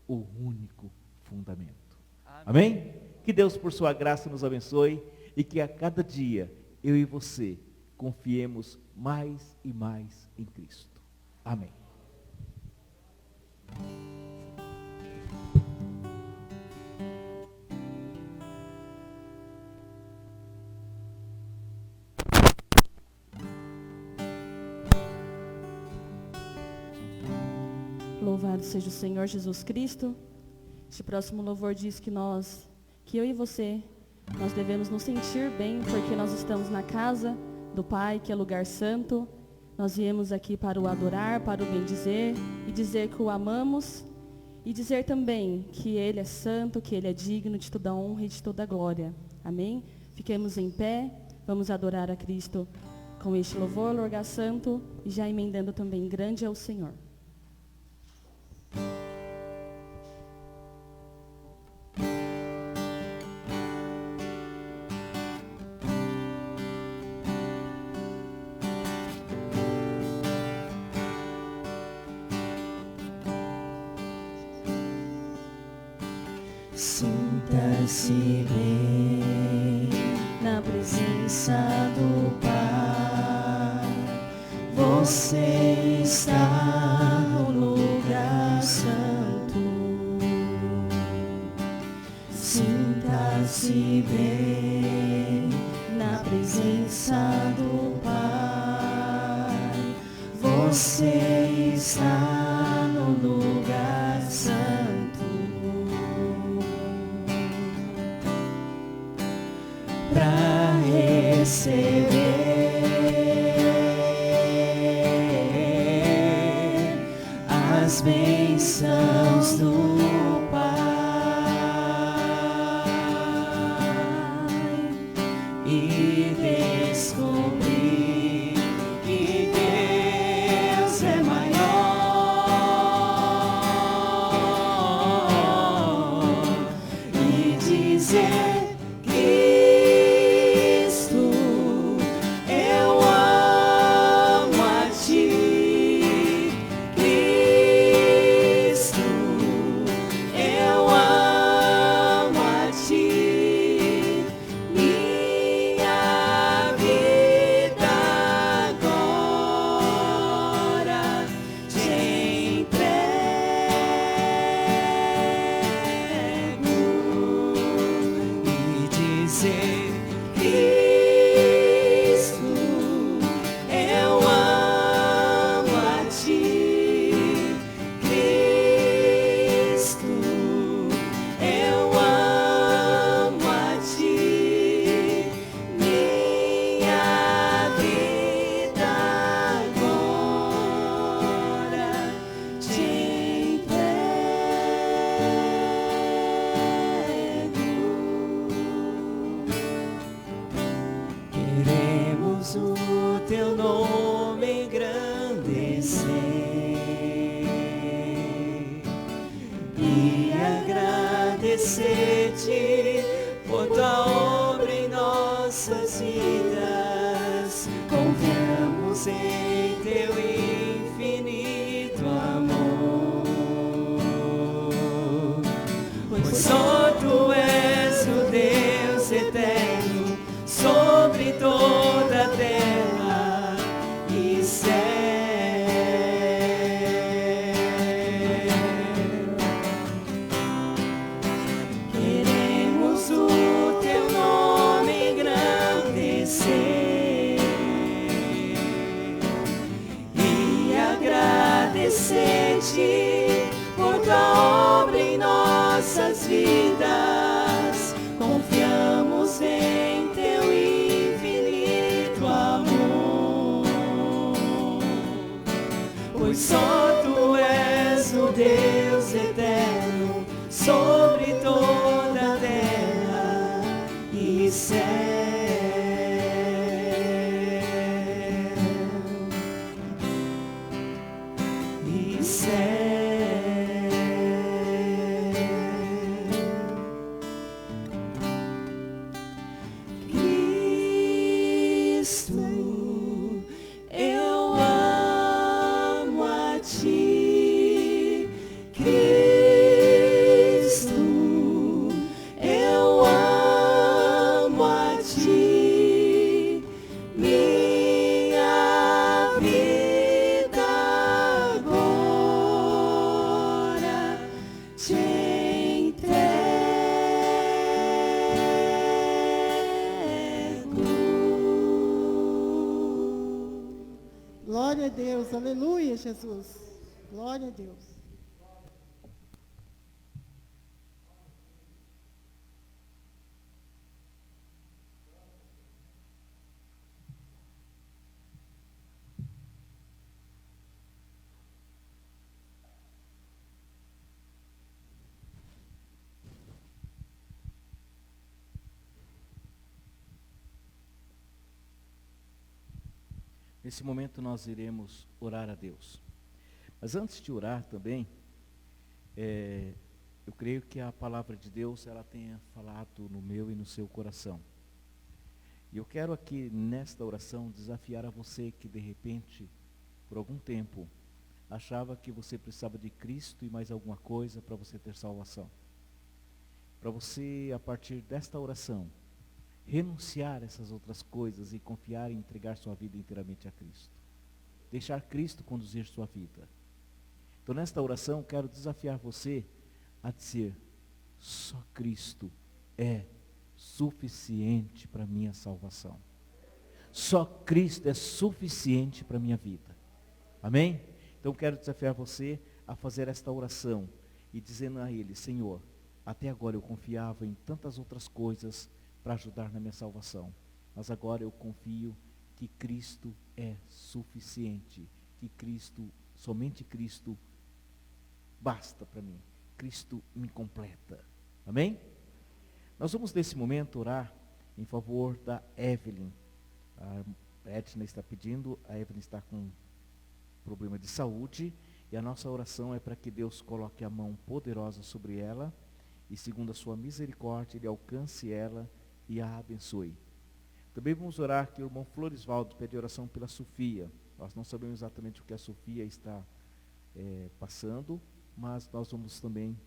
o único fundamento. Amém. Amém? Que Deus, por sua graça, nos abençoe e que a cada dia, eu e você, confiemos mais e mais em Cristo. Amém. Louvado seja o Senhor Jesus Cristo. Este próximo louvor diz que eu e você, nós devemos nos sentir bem, porque nós estamos na casa do Pai, que é lugar santo. Nós viemos aqui para o adorar, para o bendizer e dizer que o amamos E dizer também que Ele é santo, que Ele é digno de toda honra e de toda glória. Amém? Fiquemos em pé, vamos adorar a Cristo com este louvor, lugar santo, e já emendando também, grande é o Senhor. Sinta-se bem na presença do Pai. Você está no lugar santo. Sinta-se bem na presença do Pai. Você está no lugar santo. Para receber as bênçãos do Pai e descobrir que Deus é maior e dizer: agradecer-te por tua obra em nossas vidas. Confiamos em teu infinito amor, pois só tu és o Deus eterno sobre toda a terra e céu. Por tua obra em nossas vidas, confiamos em teu infinito amor, pois só tu és o Deus eterno sobre toda a terra e céu. Glória a Deus, aleluia, Jesus. Glória a Deus. Nesse momento nós iremos orar a Deus. Mas antes de orar também, eu creio que a palavra de Deus, ela tenha falado no meu e no seu coração. E eu quero aqui, nesta oração, desafiar a você que de repente, por algum tempo, achava que você precisava de Cristo e mais alguma coisa para você ter salvação. Para você, a partir desta oração, renunciar a essas outras coisas e confiar e entregar sua vida inteiramente a Cristo. Deixar Cristo conduzir sua vida. Então, nesta oração, quero desafiar você a dizer: só Cristo é suficiente para a minha salvação. Só Cristo é suficiente para a minha vida. Amém? Então, quero desafiar você a fazer esta oração e dizendo a Ele: Senhor, até agora eu confiava em tantas outras coisas para ajudar na minha salvação, mas agora eu confio que Cristo é suficiente, que Cristo, somente Cristo, basta para mim. Cristo me completa. Amém? Nós vamos nesse momento orar em favor da Evelyn. A Edna está pedindo, a Evelyn está com problema de saúde, e a nossa oração é para que Deus coloque a mão poderosa sobre ela, e segundo a sua misericórdia, Ele alcance ela e a abençoe. Também vamos orar que o irmão Florisvaldo pede oração pela Sofia. Nós não sabemos exatamente o que a Sofia está passando, mas nós vamos também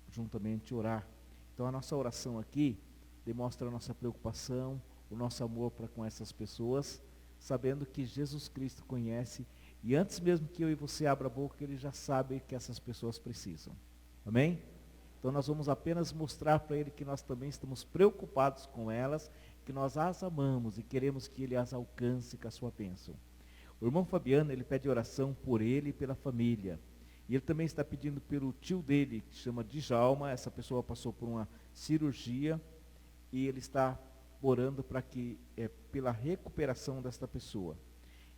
juntamente orar. Então a nossa oração aqui demonstra a nossa preocupação, o nosso amor para com essas pessoas, sabendo que Jesus Cristo conhece, e antes mesmo que eu e você abra a boca, Ele já sabe que essas pessoas precisam. Amém? Então nós vamos apenas mostrar para Ele que nós também estamos preocupados com elas, que nós as amamos e queremos que Ele as alcance com a sua bênção. O irmão Fabiano, ele pede oração por ele e pela família. E ele também está pedindo pelo tio dele, que se chama Djalma. Essa pessoa passou por uma cirurgia e ele está orando para que, pela recuperação desta pessoa.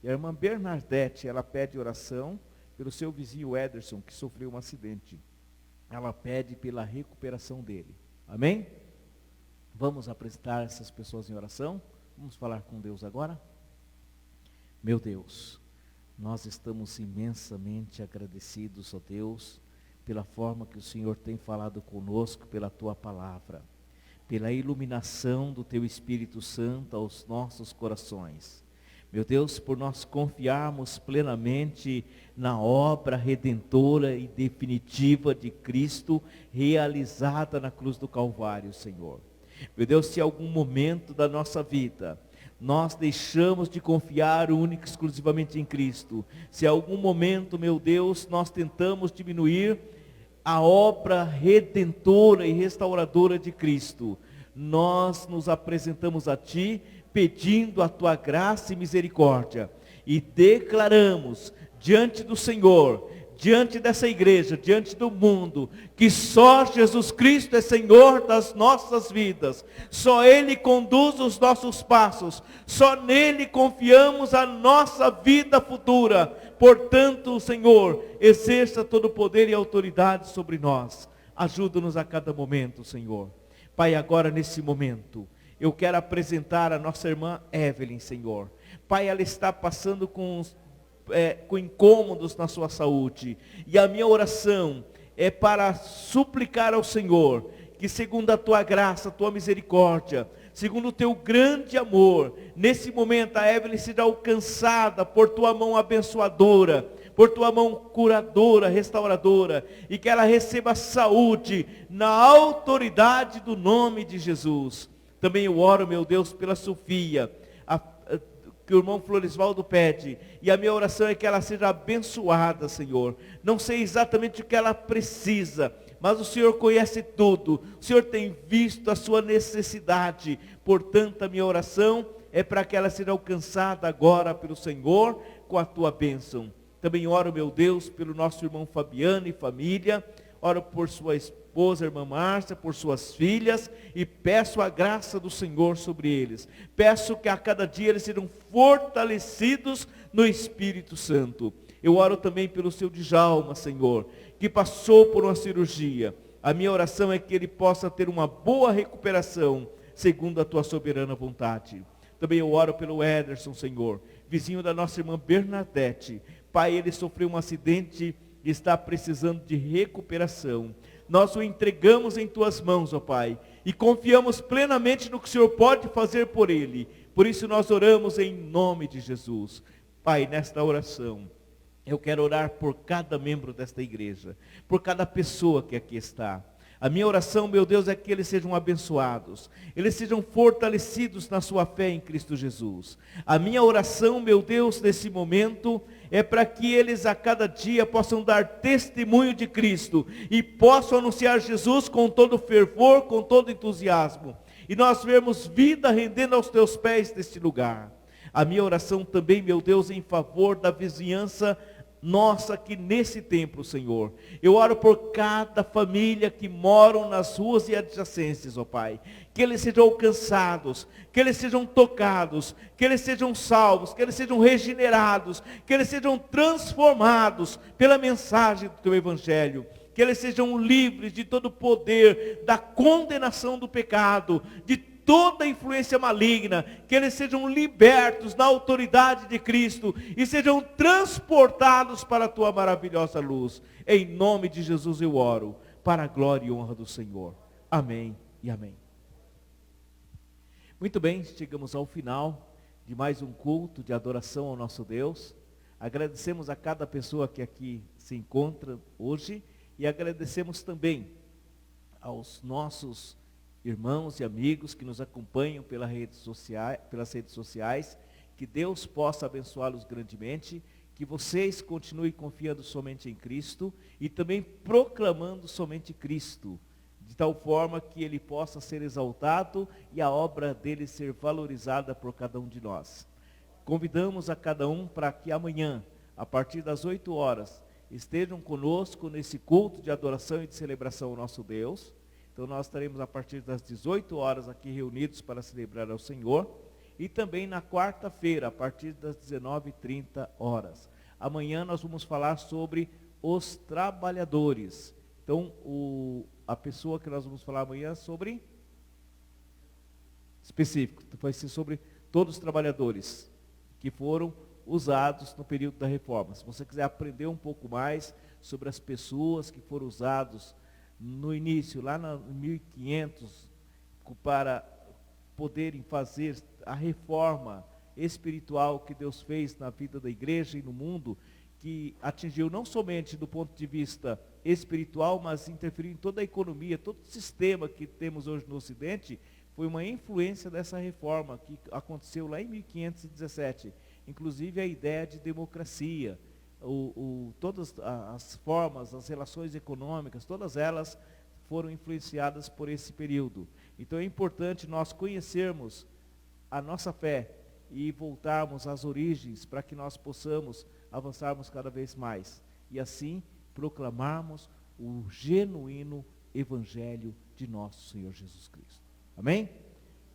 E a irmã Bernadette, ela pede oração pelo seu vizinho Ederson, que sofreu um acidente. Ela pede pela recuperação dele. Amém? Vamos apresentar essas pessoas em oração. Vamos falar com Deus agora. Meu Deus, nós estamos imensamente agradecidos, ó Deus, pela forma que o Senhor tem falado conosco, pela Tua palavra, pela iluminação do Teu Espírito Santo aos nossos corações. Meu Deus, por nós confiarmos plenamente na obra redentora e definitiva de Cristo, realizada na cruz do Calvário, Senhor. Meu Deus, se em algum momento da nossa vida nós deixamos de confiar única e exclusivamente em Cristo, se em algum momento, meu Deus, nós tentamos diminuir a obra redentora e restauradora de Cristo, nós nos apresentamos a Ti, pedindo a Tua graça e misericórdia, e declaramos diante do Senhor, diante dessa igreja, diante do mundo, que só Jesus Cristo é Senhor das nossas vidas, só Ele conduz os nossos passos, só nele confiamos a nossa vida futura. Portanto, Senhor, exerça todo o poder e autoridade sobre nós, ajuda-nos a cada momento, Senhor. Pai, agora nesse momento, eu quero apresentar a nossa irmã Evelyn, Senhor. Pai, ela está passando com incômodos na sua saúde. E a minha oração é para suplicar ao Senhor, que segundo a Tua graça, a Tua misericórdia, segundo o Teu grande amor, nesse momento a Evelyn seja alcançada por Tua mão abençoadora, por Tua mão curadora, restauradora, e que ela receba saúde na autoridade do nome de Jesus. Também eu oro, meu Deus, pela Sofia, que o irmão Florisvaldo pede, e a minha oração é que ela seja abençoada, Senhor. Não sei exatamente o que ela precisa, mas o Senhor conhece tudo, o Senhor tem visto a sua necessidade, portanto a minha oração é para que ela seja alcançada agora pelo Senhor, com a Tua bênção. Também oro, meu Deus, pelo nosso irmão Fabiano e família, oro por sua esposa, irmã Márcia, por suas filhas, e peço a graça do Senhor sobre eles. Peço que a cada dia eles sejam fortalecidos no Espírito Santo. Eu oro também pelo seu Djalma, Senhor, que passou por uma cirurgia. A minha oração é que ele possa ter uma boa recuperação, segundo a Tua soberana vontade. Também eu oro pelo Ederson, Senhor, vizinho da nossa irmã Bernadette. Pai, ele sofreu um acidente e está precisando de recuperação. Nós o entregamos em tuas mãos, ó Pai, e confiamos plenamente no que o Senhor pode fazer por ele. Por isso nós oramos em nome de Jesus. Pai, nesta oração, eu quero orar por cada membro desta igreja, por cada pessoa que aqui está. A minha oração, meu Deus, é que eles sejam abençoados, eles sejam fortalecidos na sua fé em Cristo Jesus. A minha oração, meu Deus, nesse momento, é para que eles a cada dia possam dar testemunho de Cristo e possam anunciar Jesus com todo fervor, com todo entusiasmo. E nós vermos vida rendendo aos teus pés neste lugar. A minha oração também, meu Deus, em favor da vizinhança nossa aqui nesse templo, Senhor. Eu oro por cada família que moram nas ruas e adjacências, ó Pai. Que eles sejam alcançados, que eles sejam tocados, que eles sejam salvos, que eles sejam regenerados, que eles sejam transformados pela mensagem do Teu Evangelho. Que eles sejam livres de todo o poder da condenação do pecado, de toda influência maligna, que eles sejam libertos na autoridade de Cristo e sejam transportados para a tua maravilhosa luz. Em nome de Jesus eu oro, para a glória e honra do Senhor. Amém e amém. Muito bem, chegamos ao final de mais um culto de adoração ao nosso Deus. Agradecemos a cada pessoa que aqui se encontra hoje e agradecemos também aos nossos irmãos e amigos que nos acompanham pelas redes sociais, que Deus possa abençoá-los grandemente, que vocês continuem confiando somente em Cristo e também proclamando somente Cristo, de tal forma que Ele possa ser exaltado e a obra dele ser valorizada por cada um de nós. Convidamos a cada um para que amanhã, a partir das 8 horas, estejam conosco nesse culto de adoração e de celebração ao nosso Deus. Então nós estaremos a partir das 18 horas aqui reunidos para celebrar ao Senhor. E também na quarta-feira, a partir das 19h30 horas. Amanhã nós vamos falar sobre os trabalhadores. Então a pessoa que nós vamos falar amanhã é sobre... específico, vai ser sobre todos os trabalhadores que foram usados no período da reforma. Se você quiser aprender um pouco mais sobre as pessoas que foram usados no início, lá em 1500, para poderem fazer a reforma espiritual que Deus fez na vida da igreja e no mundo, que atingiu não somente do ponto de vista espiritual, mas interferiu em toda a economia, todo o sistema que temos hoje no Ocidente, foi uma influência dessa reforma que aconteceu lá em 1517. Inclusive a ideia de democracia, todas as formas, as relações econômicas, todas elas foram influenciadas por esse período. Então é importante nós conhecermos a nossa fé e voltarmos às origens para que nós possamos avançarmos cada vez mais. E assim proclamarmos o genuíno Evangelho de nosso Senhor Jesus Cristo. Amém?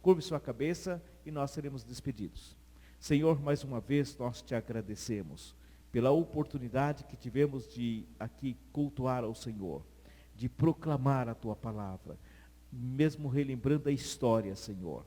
Curve sua cabeça e nós seremos despedidos. Senhor, mais uma vez nós te agradecemos pela oportunidade que tivemos de aqui cultuar ao Senhor, de proclamar a tua palavra, mesmo relembrando a história, Senhor.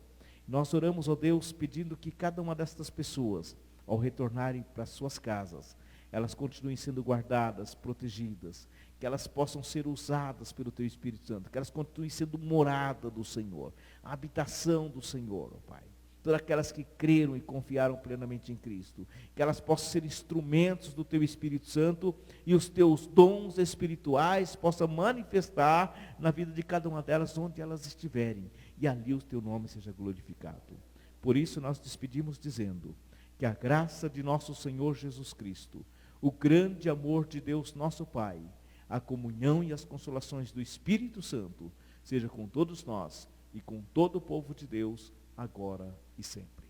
Nós oramos, ó Deus, pedindo que cada uma destas pessoas, ao retornarem para suas casas, elas continuem sendo guardadas, protegidas, que elas possam ser usadas pelo teu Espírito Santo, que elas continuem sendo morada do Senhor, a habitação do Senhor, ó Pai. Todas aquelas que creram e confiaram plenamente em Cristo, que elas possam ser instrumentos do teu Espírito Santo e os teus dons espirituais possam manifestar na vida de cada uma delas onde elas estiverem, e ali o teu nome seja glorificado. Por isso nós despedimos dizendo que a graça de nosso Senhor Jesus Cristo, o grande amor de Deus nosso Pai, a comunhão e as consolações do Espírito Santo seja com todos nós e com todo o povo de Deus, agora e sempre.